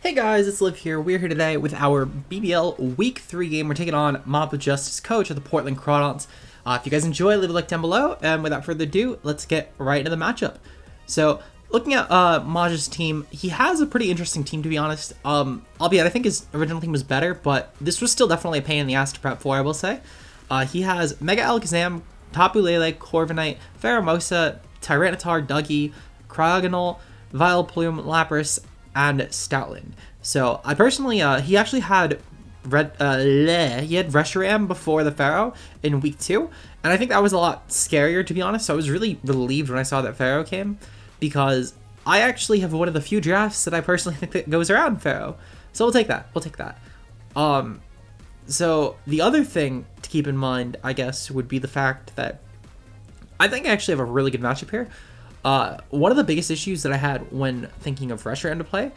Hey guys, it's Liv here. We're here today with our BBL Week 3 game. We're taking on MopOfJustice coach of the Portland Crawdaunts. If you guys enjoy, leave a like down below. And without further ado, let's get right into the matchup. So, looking at Maj's team, he has a pretty interesting team, to be honest. Albeit, I think his original team was better, but this was still definitely a pain in the ass to prep for, I will say. He has Mega ALAKAZAM, TAPU LELE, Corviknight, Pheromosa, Tyranitar, Dougie, Crawdaunts, Vileplume, Lapras, and Stoutland. So I personally, he actually had Reshiram before the Pharaoh in week 2, and I think that was a lot scarier, to be honest. So I was really relieved when I saw that Pharaoh came, because I actually have one of the few drafts that I personally think that goes around Pharaoh. So we'll take that. We'll take that. So the other thing to keep in mind, I guess, would be the fact that I think I actually have a really good matchup here. One of the biggest issues that I had when thinking of Reshiram to play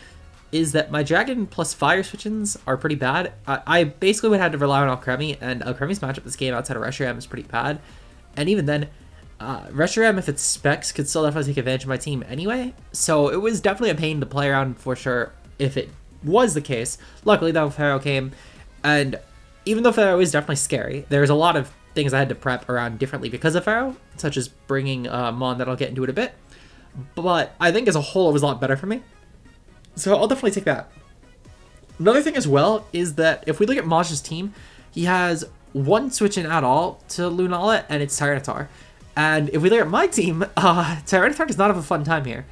is that my Dragon plus Fire switch-ins are pretty bad. I basically would have to rely on Alcremie, and Alcremie's matchup this game outside of Reshiram is pretty bad. And even then, Reshiram, if it's specs, could still definitely take advantage of my team anyway. So it was definitely a pain to play around for sure if it was the case. Luckily, though, Pharaoh came, and even though Pharaoh is definitely scary, there's a lot of things I had to prep around differently because of Pharaoh, such as bringing Mon that I'll get into it a bit. But I think as a whole, it was a lot better for me. So I'll definitely take that. Another thing as well is that if we look at Maj's team, he has one switch in at all to Lunala, and it's Tyranitar. And if we look at my team, Tyranitar does not have a fun time here.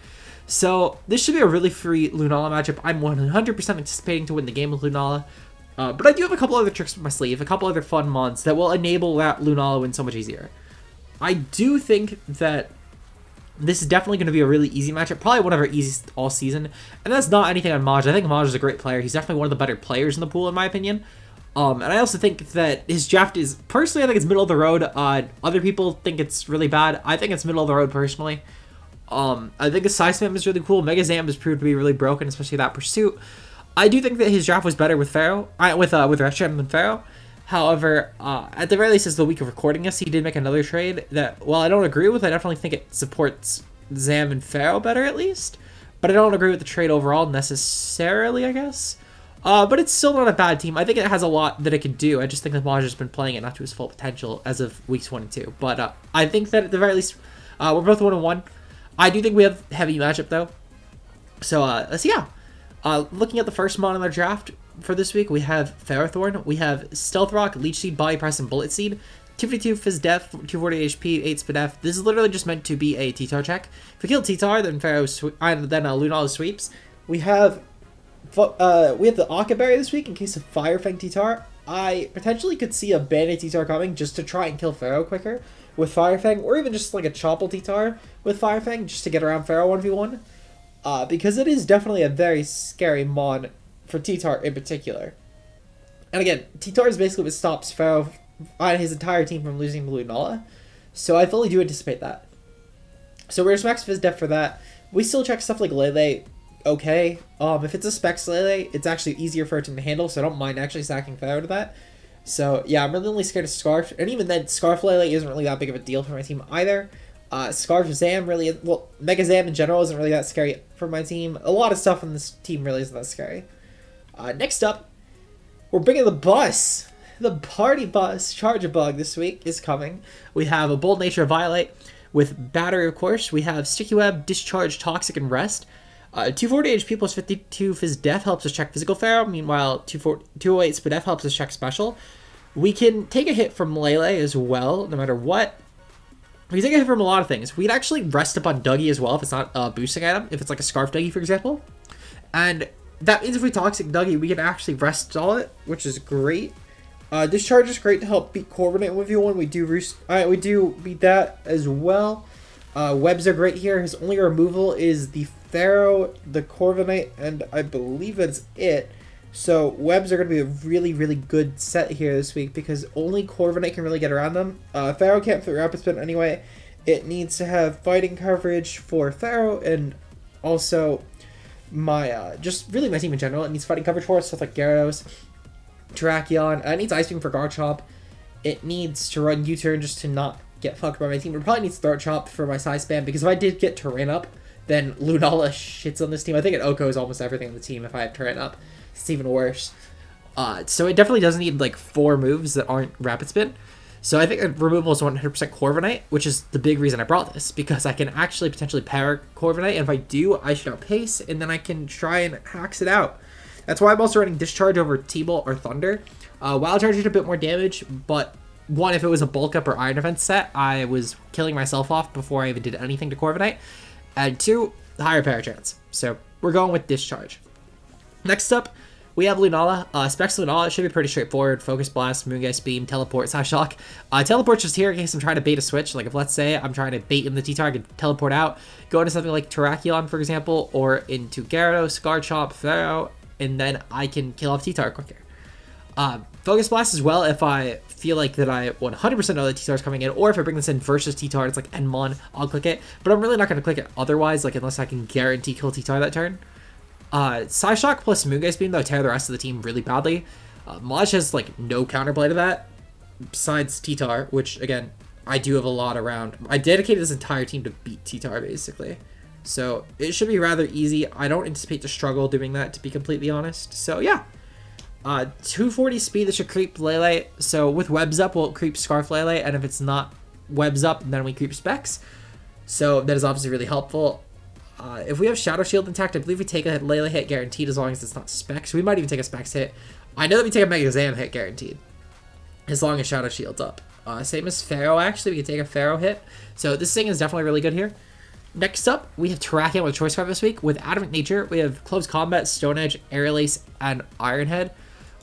So this should be a really free Lunala matchup. I'm 100% anticipating to win the game with Lunala. But I do have a couple other tricks up my sleeve, a couple other fun mons that will enable that Lunala win so much easier. I do think that this is definitely going to be a really easy matchup, probably one of our easiest all season, and that's not anything on Maj. I think Maj is a great player. He's definitely one of the better players in the pool, in my opinion. And I also think that his draft is, personally, I think it's middle of the road. Other people think it's really bad. I think it's middle of the road, personally. I think his size spam is really cool. Mega Zam has proved to be really broken, especially that pursuit. I do think that his draft was better with Pharaoh, with Reshiram than Pharaoh. However, at the very least, as the week of recording this, he did make another trade that, while I don't agree with, I definitely think it supports Zam and Pharaoh better, at least. But I don't agree with the trade overall, necessarily, I guess. But it's still not a bad team. I think it has a lot that it could do. I just think that Maj has been playing it not to his full potential as of weeks 1 and 2. But I think that at the very least, we're both 1-1. I do think we have heavy matchup, though. So, let's see, yeah. Looking at the first mon in our draft for this week, we have Ferrothorn, we have Stealth Rock, Leech Seed, Body Press, and Bullet Seed. 252 Fizz Def, 240 HP, 8 Speed Def. This is literally just meant to be a T-Tar check. If we kill T-Tar, then Lunala sweeps. We have the Aqua Berry this week in case of Fire Fang T-Tar. I potentially could see a Bandit T-Tar coming just to try and kill Pharaoh quicker with Fire Fang, or even just like a Choppal T-Tar with Fire Fang just to get around Pharaoh 1v1. Because it is definitely a very scary mon for T-Tar in particular. And again, T-Tar is basically what stops Pharaoh and his entire team from losing to Lunala. So I fully do anticipate that. So we're just max Fizz Def for that. We still check stuff like Lele, okay. If it's a Specs Lele, it's actually easier for it to handle, so I don't mind actually sacking Pharaoh to that. So yeah, I'm really only scared of Scarf. And even then, Scarf Lele isn't really that big of a deal for my team either. Scarf Zam really, well, Mega Zam in general isn't really that scary for my team. A lot of stuff in this team really isn't that scary. Next up, we're bringing the bus. The party bus. Charge-a-Bug this week is coming. We have a Bold Nature Violate with Battery, of course. We have Sticky Web, Discharge, Toxic, and Rest. 240 HP plus 52 Fizz Def helps us check Physical Pharaoh. Meanwhile, 208 Speed Def helps us check Special. We can take a hit from Lele as well, no matter what. We take a hit from a lot of things. We'd actually rest up on Dougie as well if it's not a boosting item. If it's like a Scarf Dougie, for example. And that means if we Toxic Dougie, we can actually rest all it, which is great. Discharge is great to help beat Corviknight 1v1. We do beat that as well. Webs are great here. His only removal is the Pharaoh, the Corviknight, and I believe that's it. So webs are going to be a really, really good set here this week because only Corviknight can really get around them. Pharaoh can't fit Rapid Spin anyway. It needs to have fighting coverage for Pharaoh, and also my just really my team in general. It needs fighting coverage for stuff like Gyarados, Terrakion. It needs Ice Beam for Garchomp. It needs to run U-turn just to not get fucked by my team. It probably needs Throat Chop for my size spam because if I did get Terrain up, then Lunala shits on this team. I think it Oko is almost everything on the team if I have Turret up. It's even worse. So it definitely does need like 4 moves that aren't Rapid Spin. So I think removal is 100% Corviknight, which is the big reason I brought this, because I can actually potentially pair Corviknight, and if I do, I should outpace, and then I can try and hacks it out. That's why I'm also running Discharge over T-Bolt or Thunder. Wild Charge did a bit more damage, but one, if it was a bulk up or Iron Defense set, I was killing myself off before I even did anything to Corviknight. And 2, higher pair chance. So we're going with Discharge. Next up, we have Lunala. Specs Lunala should be pretty straightforward. Focus Blast, Moongeist Beam, Teleport, Psyshock. Teleport's just here in case I'm trying to bait a switch. Like if, let's say, I'm trying to bait in the T-Tar, I can teleport out, go into something like Terrakion, for example, or into Gyarados, Garchomp, Pharaoh, and then I can kill off T-Tar quicker. Focus Blast as well if I feel like that I 100% know that T-Tar is coming in, or if I bring this in versus T-Tar, it's like Enmon, I'll click it. But I'm really not going to click it otherwise, like unless I can guarantee kill T-Tar that turn. Psyshock plus Moongeist Beam, though, tear the rest of the team really badly. Maj has, like, no counterplay to that, besides T-Tar, which, again, I do have a lot around. I dedicated this entire team to beat T-Tar, basically. So, it should be rather easy. I don't anticipate to struggle doing that, to be completely honest. So, yeah. 240 speed, this should creep Lele. So, with Webs up, we'll creep Scarf Lele, and if it's not Webs up, then we creep Specs. So, that is obviously really helpful. If we have Shadow Shield intact, I believe we take a Lele hit guaranteed as long as it's not Specs. We might even take a Specs hit. I know that we take a Mega Zam hit guaranteed as long as Shadow Shield's up. Same as Pharaoh, actually. We can take a Pharaoh hit. So this thing is definitely really good here. Next up, we have Terrakion with Choice Scarf this week. With Adamant Nature, we have Close Combat, Stone Edge, Aerial Ace, and Iron Head.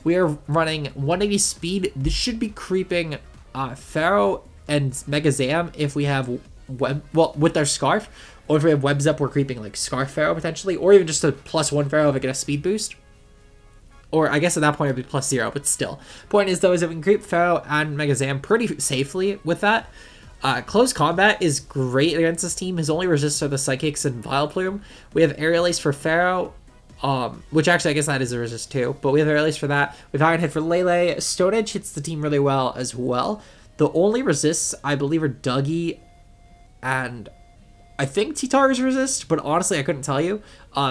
We are running 180 speed. This should be creeping Pharaoh and Mega Zam if we have with our Scarf. Or if we have Webs up, we're creeping like Scarf Pharaoh potentially, or even just a +1 Pharaoh if I get a speed boost. Or I guess at that point it'd be +0, but still. Point is though, is that we can creep Pharaoh and Mega Zam pretty safely with that. Close Combat is great against this team. His only resists are the Psychics and Vileplume. We have Aerial Ace for Pharaoh, which actually I guess that is a resist too, but we have Aerial Ace for that. We have Iron Head for Lele. Stone Edge hits the team really well as well. The only resists, I believe, are Dougie and I think T-Tar is resist, but honestly, I couldn't tell you.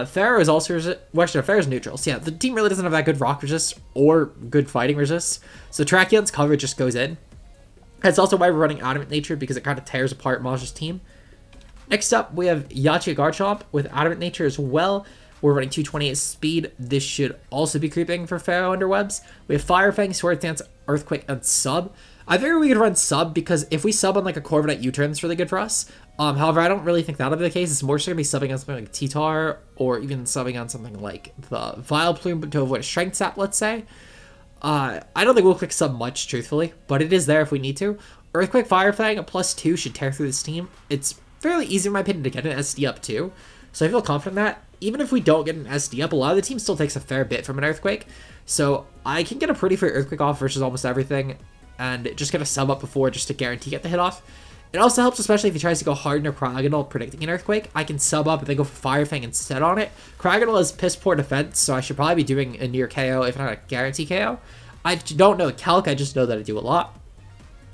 Pharaoh is also resist. Well, actually, Pharaoh's neutral. So yeah, the team really doesn't have that good rock resist or good fighting resist. So Terrakion's coverage just goes in. That's also why we're running Adamant Nature, because it kind of tears apart Maj's team. Next up, we have Yachi Garchomp with Adamant Nature as well. We're running 228 speed. This should also be creeping for Pharaoh under Webs. We have Fire Fang, Sword Dance, Earthquake, and Sub. I figure we could run Sub because if we sub on like a Corviknight U-turn, it's really good for us. However, I don't really think that'll be the case. It's more just going to be subbing on something like T-Tar or even subbing on something like the Vileplume to avoid a Strength Sap, let's say. I don't think we'll click Sub much, truthfully, but it is there if we need to. Earthquake Fire Fang, a +2 should tear through this team. It's fairly easy, in my opinion, to get an SD up too. So I feel confident that even if we don't get an SD up, a lot of the team still takes a fair bit from an Earthquake. So I can get a pretty free Earthquake off versus almost everything and just get a sub up before just to guarantee get the hit off. It also helps, especially if he tries to go hard into Cryogonal predicting an Earthquake. I can sub up and then go for Fire Fang instead on it. Cryogonal has piss poor defense, so I should probably be doing a near KO, if not a guarantee KO. I don't know Calc, I just know that I do a lot.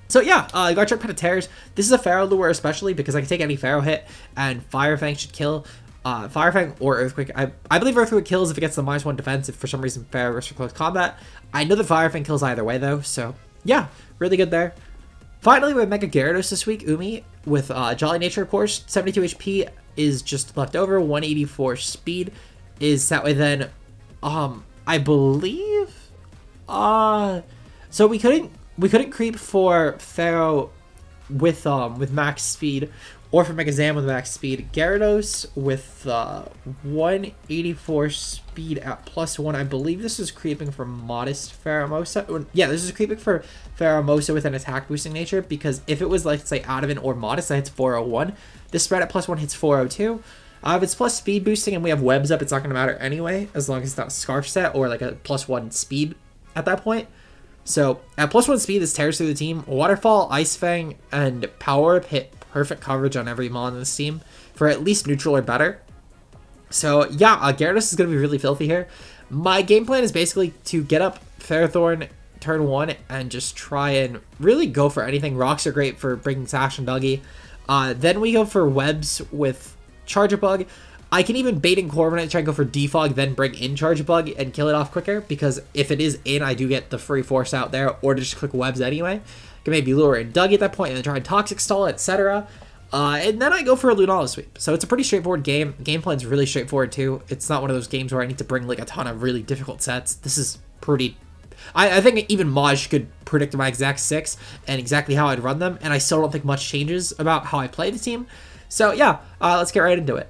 So yeah, Garchomp kind of tears. This is a Pharaoh lure especially because I can take any Pharaoh hit and Fire Fang should kill. Fire Fang or Earthquake. I believe Earthquake kills if it gets the -1 defense if for some reason Pharaoh goes for Close Combat. I know that Fire Fang kills either way though, so yeah, really good there. Finally, we have Mega Gyarados this week, Umi, with Jolly Nature, of course. 72 HP is just left over. 184 speed is that way then. I believe. So we couldn't creep for Pharaoh with max speed, or for Mega Zam with max speed. Gyarados with 184 speed at +1. I believe this is creeping for Modest Pheromosa. Yeah, this is creeping for Pheromosa with an attack boosting nature, because if it was like, say, Adamant or Modest, that hits 401. This spread at +1 hits 402. If it's plus speed boosting and we have Webs up, it's not going to matter anyway, as long as it's not a Scarf set or like a +1 speed at that point. So at +1 speed, this tears through the team. Waterfall, Ice Fang, and Power Up hit perfect coverage on every mon in this team for at least neutral or better. So yeah, Gyarados is going to be really filthy here. My game plan is basically to get up Ferrothorn turn 1 and just try and really go for anything. Rocks are great for bringing Sash and Dougie. Then we go for Webs with Charge Bug. I can even bait in Corviknight, try and go for Defog, then bring in Charge Bug and kill it off quicker, because if it is in, I do get the free force out there, or just click Webs anyway. I can maybe lure in Dougie at that point and then try and Toxic Stall, etc. And then I go for a Lunala sweep. So it's a pretty straightforward game. Game plan's really straightforward too. It's not one of those games where I need to bring like a ton of really difficult sets. This is pretty... I think even Maj could predict my exact 6 and exactly how I'd run them, and I still don't think much changes about how I play the team. So yeah, let's get right into it.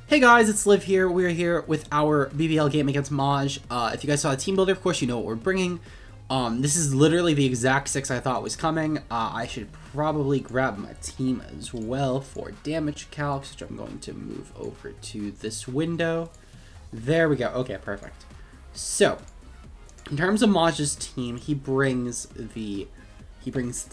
Hey guys, it's Liv here. We're here with our BBL game against Maj. If you guys saw the team builder, of course you know what we're bringing. This is literally the exact 6 I thought was coming. I should probably grab my team as well for damage calcs, which I'm going to move over to this window. There we go. Okay, perfect. So, in terms of Maj's team, he brings the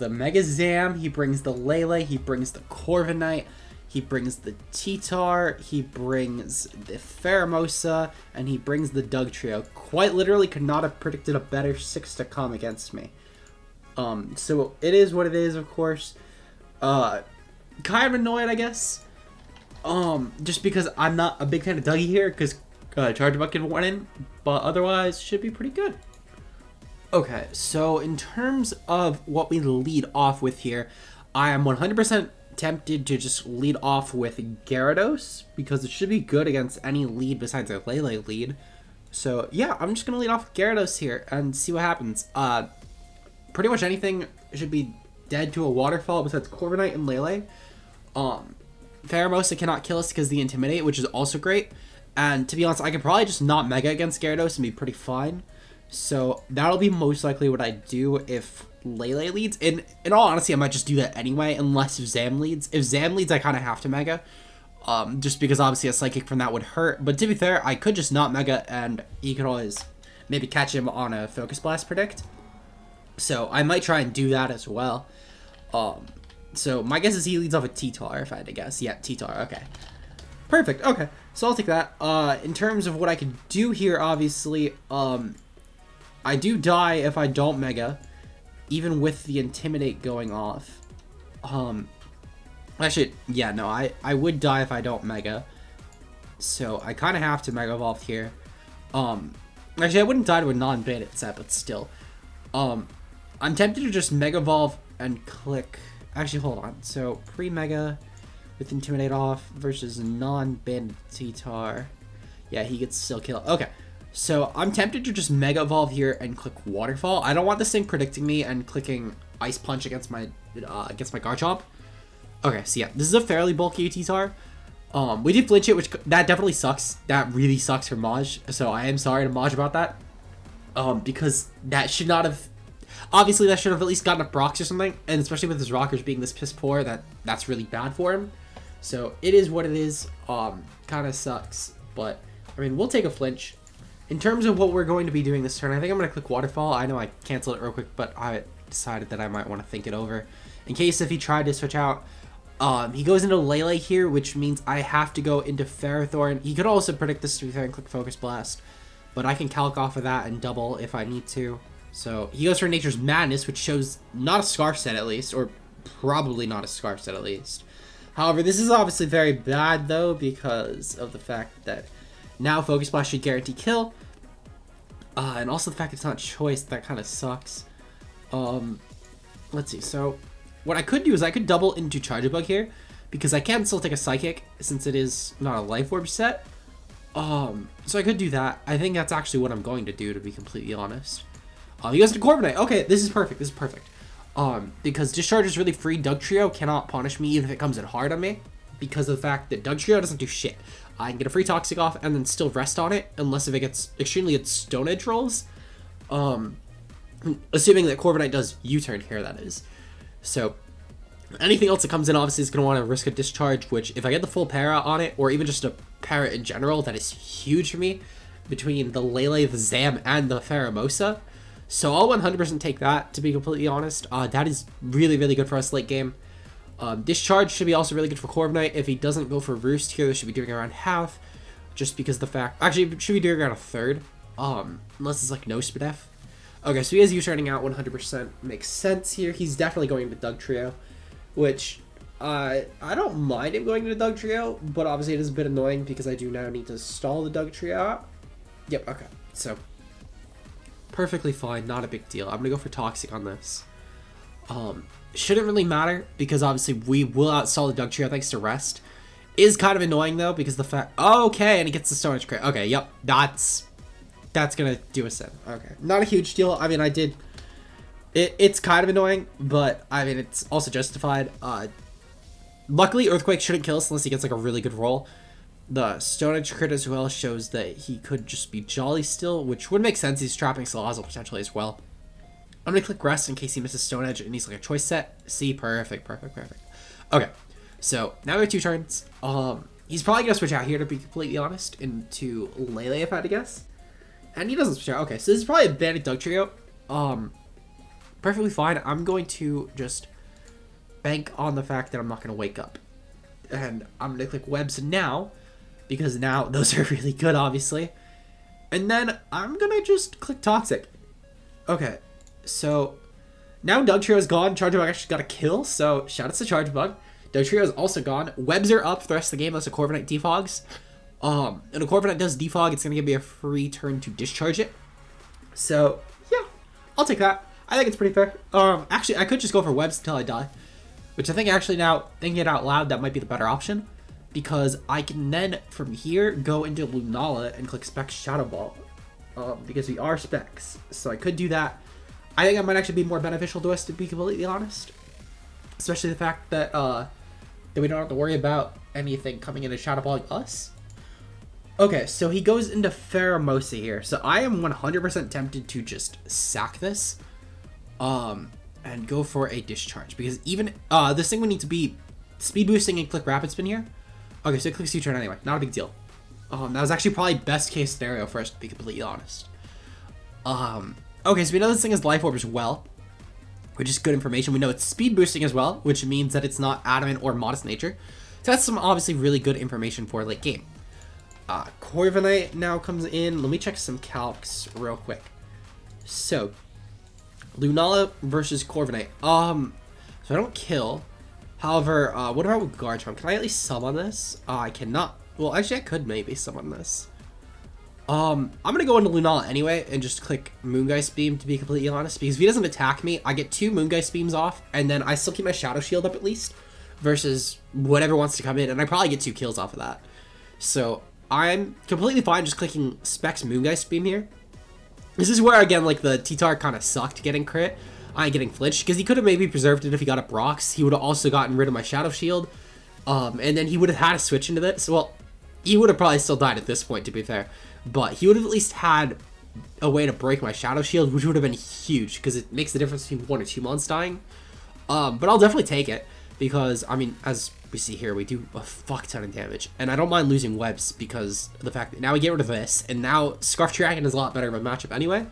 Mega Zam, he brings the Lele, he brings the Corviknight, he brings the T-Tar, he brings the Pheromosa, and he brings the Doug Trio. Quite literally could not have predicted a better 6 to come against me. So it is what it is, of course. Kind of annoyed, I guess. Just because I'm not a big fan of Dougie here, because Charge Bucket went in, but otherwise should be pretty good. Okay, so in terms of what we lead off with here, I am 100% tempted to just lead off with Gyarados, because it should be good against any lead besides a Lele lead. So yeah, I'm just going to lead off with Gyarados here and see what happens. Pretty much anything should be dead to a waterfall besides Corviknight and Lele. Pheromosa cannot kill us because of the Intimidate, which is also great. And to be honest, I could probably just not Mega against Gyarados and be pretty fine. So that'll be most likely what I do if Lele leads. In all honesty, I might just do that anyway, unless if Zam leads. If Zam leads, I kind of have to Mega. Just because obviously a Psychic from that would hurt. But to be fair, I could just not Mega, and you could always maybe catch him on a Focus Blast predict. So I might try and do that as well. So my guess is he leads off with T-Tar, if I had to guess. Yeah, T-Tar, okay. Perfect, okay. So I'll take that. In terms of what I could do here, obviously, I do die if I don't Mega, even with the Intimidate going off. Actually, yeah, no, I would die if I don't Mega. So I kind of have to Mega Evolve here. Actually, I wouldn't die to a non-bandit set, but still. I'm tempted to just Mega Evolve and click... Actually, hold on. So, pre-Mega with Intimidate off versus non-bandit T-Tar. Yeah, he gets still kill. Okay. So, I'm tempted to just Mega Evolve here and click Waterfall. I don't want this thing predicting me and clicking Ice Punch against my Garchomp. Okay, so yeah, this is a fairly bulky T-Tar. We did flinch it, which that definitely sucks. That really sucks for Maj. So, I am sorry to Maj about that. Because that should not have... Obviously, that should have at least gotten a Brox or something. And especially with his Rockers being this piss poor, that's really bad for him. So, it is what it is. Kind of sucks. But, I mean, we'll take a flinch. In terms of what we're going to be doing this turn, I think I'm going to click Waterfall. I know I canceled it real quick, but I decided that I might want to think it over. In case if he tried to switch out, he goes into Lele here, which means I have to go into Ferrothorn. He could also predict this to be fair and click Focus Blast, but I can calc off of that and double if I need to. So he goes for Nature's Madness, which shows not a Scarf set at least, or probably not a Scarf set at least. However, this is obviously very bad though, because of the fact that now Focus Blast should guarantee kill. And also the fact it's not choice, that kind of sucks. Let's see, so what I could do is I could double into Charge Bug here, because I can still take a Psychic, since it is not a Life Orb set. So I could do that. I think that's actually what I'm going to do, to be completely honest. He goes to Corviknight. Okay, this is perfect, this is perfect. Because Discharge is really free. Doug Trio cannot punish me even if it comes in hard on me, because of the fact that Doug Trio doesn't do shit. I can get a free Toxic off and then still rest on it, unless if it gets extremely good Stone Edge rolls. Assuming that Corviknight does U-turn here, that is. So, anything else that comes in obviously is going to want to risk a Discharge, which if I get the full para on it, or even just a para in general, that is huge for me, between the Lele, the Zam, and the Pheromosa. So I'll 100% take that, to be completely honest. That is really, really good for us late game. Discharge should be also really good for Corviknight. If he doesn't go for Roost here, this should be doing around half, just because the fact... Actually, it should be doing around a third, unless it's like no Spadef. Okay, so he has U-turning out 100%. Makes sense here. He's definitely going to Doug Trio, which I don't mind him going to the Dugtrio, but obviously it is a bit annoying because I do now need to stall the Dugtrio. Yep, okay. So, perfectly fine, not a big deal. I'm gonna go for Toxic on this. Shouldn't really matter because obviously we will outstall the Dugtrio thanks to Rest. Is kind of annoying though because the fact... Oh, okay, and he gets the Stone Edge crit. Okay, yep, that's gonna do us in. Okay, not a huge deal. I mean, I did... It's kind of annoying, but I mean, it's also justified. Luckily, Earthquake shouldn't kill us unless he gets like a really good roll. The Stone Edge crit as well shows that he could just be Jolly still, which would make sense. He's trapping Salazzle potentially as well. I'm gonna click Rest in case he misses Stone Edge and he's like a choice set. See, perfect. Okay, so now we have 2 turns. He's probably gonna switch out here to be completely honest into Lele if I had to guess. And he doesn't switch out. Okay, so this is probably a Bandit Dugtrio. Perfectly fine. I'm going to just bank on the fact that I'm not going to wake up. And I'm going to click Webs now, because now those are really good, obviously. And then I'm going to just click Toxic. Okay, so now Dugtrio is gone. Charge Bug actually got a kill, so shout out to Charge Bug. Dugtrio is also gone. Webs are up for the rest of the game unless a Corviknight defogs. And a Corviknight does defog, it's going to give me a free turn to discharge it. So, yeah, I'll take that. I think it's pretty fair. Actually, I could just go for Webs until I die. Which I think actually now, thinking it out loud, that might be the better option. Because I can then, from here, go into Lunala and click Specs Shadow Ball. Because we are Specs. So I could do that. I think that might actually be more beneficial to us, to be completely honest. Especially the fact that, that we don't have to worry about anything coming in and Shadow Balling us. Okay, so he goes into Pheromosa here. So I am 100% tempted to just sack this. And go for a discharge because even this thing would need to be speed boosting and click rapid spin here. Okay, so it clicks U-turn anyway, not a big deal. That was actually probably best case scenario for us to be completely honest. Okay, so we know this thing has Life Orb as well, which is good information. We know it's speed boosting as well, which means that it's not adamant or modest nature. So that's some obviously really good information for late game. Corviknight now comes in. Let me check some calcs real quick. So Lunala versus Corviknight. So I don't kill. However, what about with Guard Charm? Can I at least summon this? I cannot. Well, actually, I could maybe summon this. I'm gonna go into Lunala anyway and just click Moongeist Beam to be completely honest, because if he doesn't attack me, I get 2 Moongeist Beams off, and then I still keep my Shadow Shield up at least, versus whatever wants to come in, and I probably get 2 kills off of that. So I'm completely fine just clicking Specs Moongeist Beam here. This is where, again, like, the T-Tar kind of sucked getting crit. I ain't getting flinched, because he could have maybe preserved it if he got up rocks. He would have also gotten rid of my Shadow Shield, and then he would have had to switch into this. Well, he would have probably still died at this point, to be fair, but he would have at least had a way to break my Shadow Shield, which would have been huge, because it makes the difference between 1 or 2 months dying. But I'll definitely take it, because, I mean, as we see here, we do a fuck ton of damage, and I don't mind losing Webs because of the fact that now we get rid of this, and now Scarf Dragon is a lot better of a matchup anyway.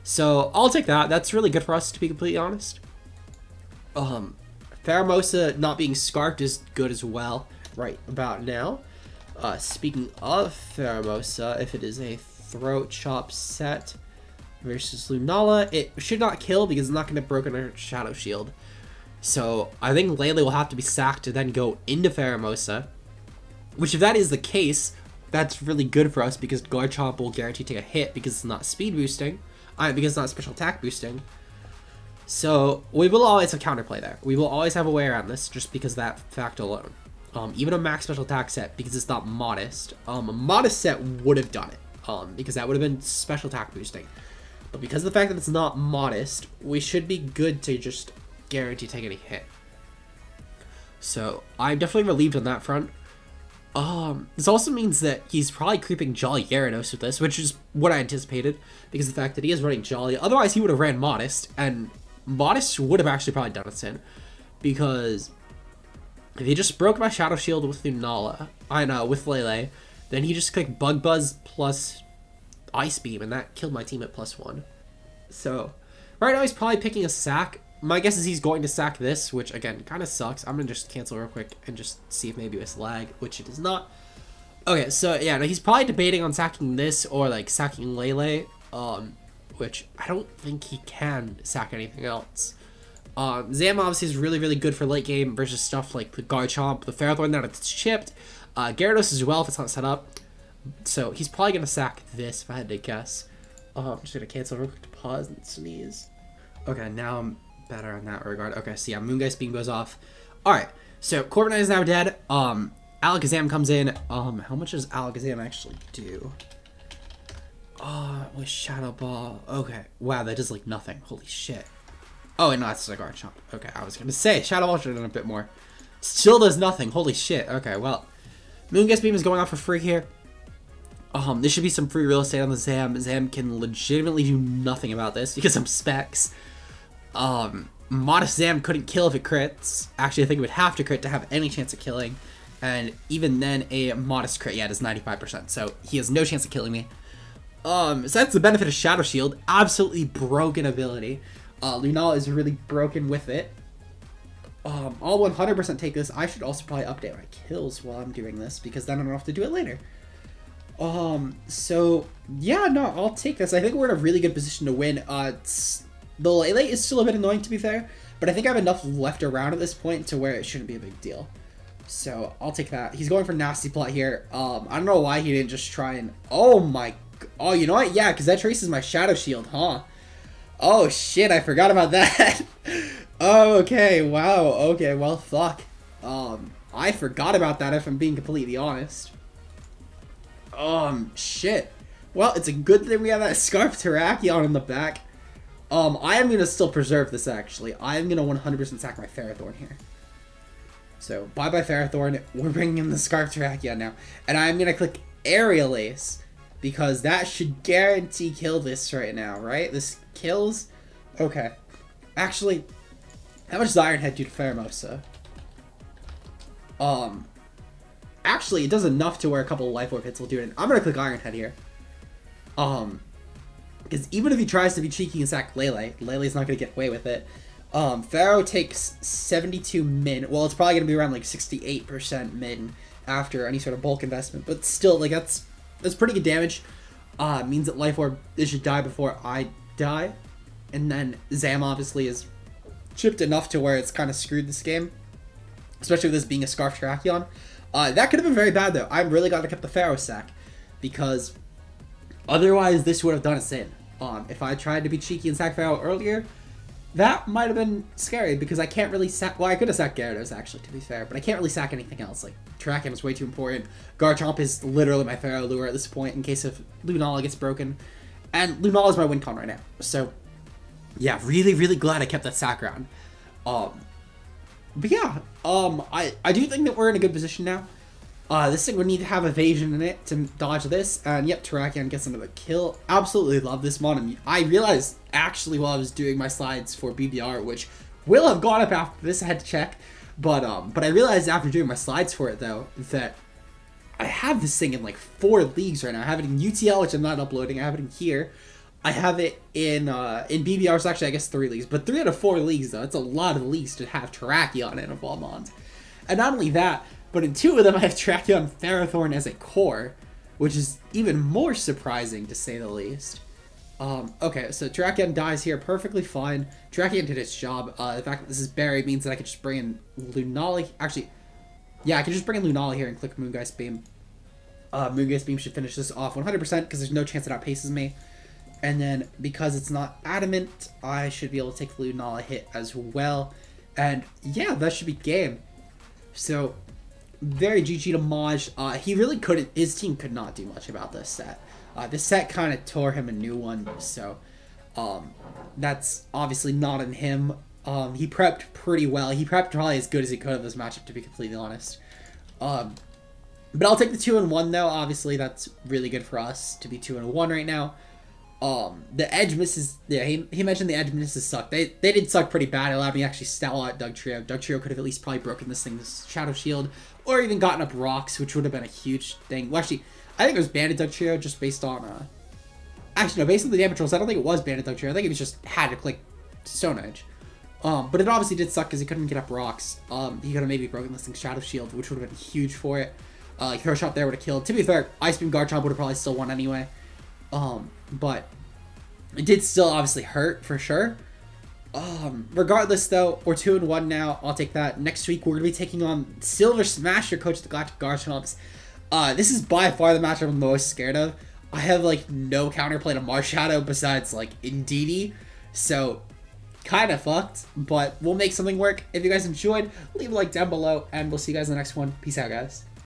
So I'll take that. That's really good for us, to be completely honest. Pheromosa not being scarfed is good as well right about now. Speaking of Pheromosa, if it is a Throat Chop set versus Lunala, it should not kill because it's not going to broken her Shadow Shield. So I think Lele will have to be sacked to then go into Pheromosa, which if that is the case, that's really good for us because Guard Chomp will guarantee take a hit because it's not speed boosting, because it's not special attack boosting. So we will always have counterplay there. We will always have a way around this just because of that fact alone. Even a max special attack set, because it's not modest, a modest set would have done it, because that would have been special attack boosting. But because of the fact that it's not modest, we should be good to just guarantee take any hit. So I'm definitely relieved on that front. This also means that he's probably creeping Jolly Gyarados with this, which is what I anticipated, because of the fact that he is running Jolly. Otherwise, he would have ran Modest, and Modest would have actually probably done us in, because if he just broke my Shadow Shield with Lunala, with Lele, then he just clicked Bug Buzz plus Ice Beam, and that killed my team at +1. So right now he's probably picking a sack. My guess is he's going to sack this, which again kind of sucks. I'm gonna just cancel real quick and just see if maybe it's lag, which it is not. Okay, so yeah, no, he's probably debating on sacking this or like sacking Lele, which I don't think he can sack anything else. Zam obviously is really, really good for late game versus stuff like the Garchomp, the Ferrothorn that it's chipped. Gyarados as well if it's not set up. So he's probably going to sack this if I had to guess. I'm just going to cancel real quick to pause and sneeze. Okay, now I'm better in that regard. Okay, so yeah, Moongeist Beam goes off. Alright, so Corviknight is now dead. Alakazam comes in. How much does Alakazam actually do? With Shadow Ball. Okay, wow, that does like nothing. Holy shit. Oh, and no, that's a Garchomp. Okay, I was going to say, Shadow Ball should have done a bit more. Still does nothing. Holy shit. Okay, well, Moongeist Beam is going off for free here. This should be some free real estate on the Zam. Zam can legitimately do nothing about this because I'm Specs. Modest Zam couldn't kill if it crits. Actually, I think it would have to crit to have any chance of killing. And even then, a modest crit, yeah, it is 95%. So he has no chance of killing me. So that's the benefit of Shadow Shield. Absolutely broken ability. Lunala is really broken with it. I'll 100% take this. I should also probably update my kills while I'm doing this because then I don't have to do it later. So yeah, no, I'll take this. I think we're in a really good position to win. The Lele is still a bit annoying to be fair, but I think I have enough left around at this point to where it shouldn't be a big deal. So I'll take that. He's going for Nasty Plot here. I don't know why he didn't just try and, oh, you know what? Yeah, because that traces my Shadow Shield, huh? Oh shit, I forgot about that. Oh, okay, wow, okay, well, fuck. I forgot about that if I'm being completely honest. Shit. Well, it's a good thing we have that Scarf Terrakion in the back. I am going to still preserve this, actually. I am going to 100% sack my Ferrothorn here. So, bye-bye Ferrothorn. We're bringing in the Scarf Terrakion now. And I'm going to click Aerial Ace, because that should guarantee kill this right now, right? This kills? Okay. Actually, how much does Iron Head do to Pheromosa? Actually, it does enough to where a couple of Life Orb hits will do it. I'm going to click Iron Head here. Because even if he tries to be cheeky and sack Lele, Lele's not going to get away with it. Pharaoh takes 72 min. Well, it's probably going to be around like 68% min after any sort of bulk investment. But still, like, that's pretty good damage. Means that Life Orb should die before I die. And then Zam obviously is chipped enough to where it's kind of screwed this game. Especially with this being a Scarf Terrakion. That could have been very bad though. I'm really glad I kept the Pharaoh sack. Because otherwise this would have done us in. If I tried to be cheeky and sack Pharaoh earlier, that might have been scary because I can't really sack... Well, I could have sacked Gyarados actually, to be fair. But I can't really sack anything else. Like, Terrakion is way too important. Garchomp is literally my Pharaoh lure at this point in case if Lunala gets broken. And Lunala is my win con right now. So, yeah, really, really glad I kept that sack round. But yeah, I do think that we're in a good position now. This thing would need to have evasion in it to dodge this, and yep, Terrakion gets another kill. Absolutely love this mon. I realized actually while I was doing my slides for BBR, which will have gone up after this, I had to check, but I realized after doing my slides for it though, that I have this thing in like 4 leagues right now. I have it in UTL, which I'm not uploading, I have it in here. I have it in BBR, so actually I guess 3 leagues, but 3 out of 4 leagues though, that's a lot of leagues to have Terrakion in of all mons. And not only that, but in 2 of them I have Terrakion Ferrothorn as a core, which is even more surprising to say the least. Okay, so Terrakion dies here perfectly fine. Terrakion did its job. The fact that this is buried means that I could just bring in Lunala. Actually, yeah, I could just bring in Lunala here and click Moongeist Beam. Moongeist Beam should finish this off 100% because there's no chance it outpaces me. And then because it's not adamant, I should be able to take the Lunala hit as well. And yeah, that should be game. So, very GG to Maj. He really couldn't, his team could not do much about this set. This set kind of tore him a new one, so that's obviously not on him. He prepped pretty well. He prepped probably as good as he could of this matchup, to be completely honest. But I'll take the 2-1 though. Obviously, that's really good for us to be 2-1 right now. The edge misses. Yeah, he mentioned the edge misses suck. They did suck pretty bad. It allowed me to actually stall out Dugtrio. Dugtrio could have at least probably broken this thing's Shadow Shield, or even gotten up rocks, which would have been a huge thing. Well, actually, I think it was Banded Dugtrio just based on actually no, based on the damage rolls. I don't think it was Banded Dugtrio. I think it was just had to click Stone Edge. But it obviously did suck because he couldn't get up rocks. He could have maybe broken this thing's Shadow Shield, which would have been huge for it. Like Throw Shot there would have killed. To be fair, Ice Beam Garchomp would have probably still won anyway. But it did still obviously hurt for sure. Regardless, though, we're 2-1 now. I'll take that. Next week, we're going to be taking on Silver Smasher, coach of the Galactic Guard Trumps. This is by far the match I'm most scared of. I have, like, no counterplay to Marshadow besides, like, Indeedee. So, kind of fucked. But we'll make something work. If you guys enjoyed, leave a like down below. And we'll see you guys in the next one. Peace out, guys.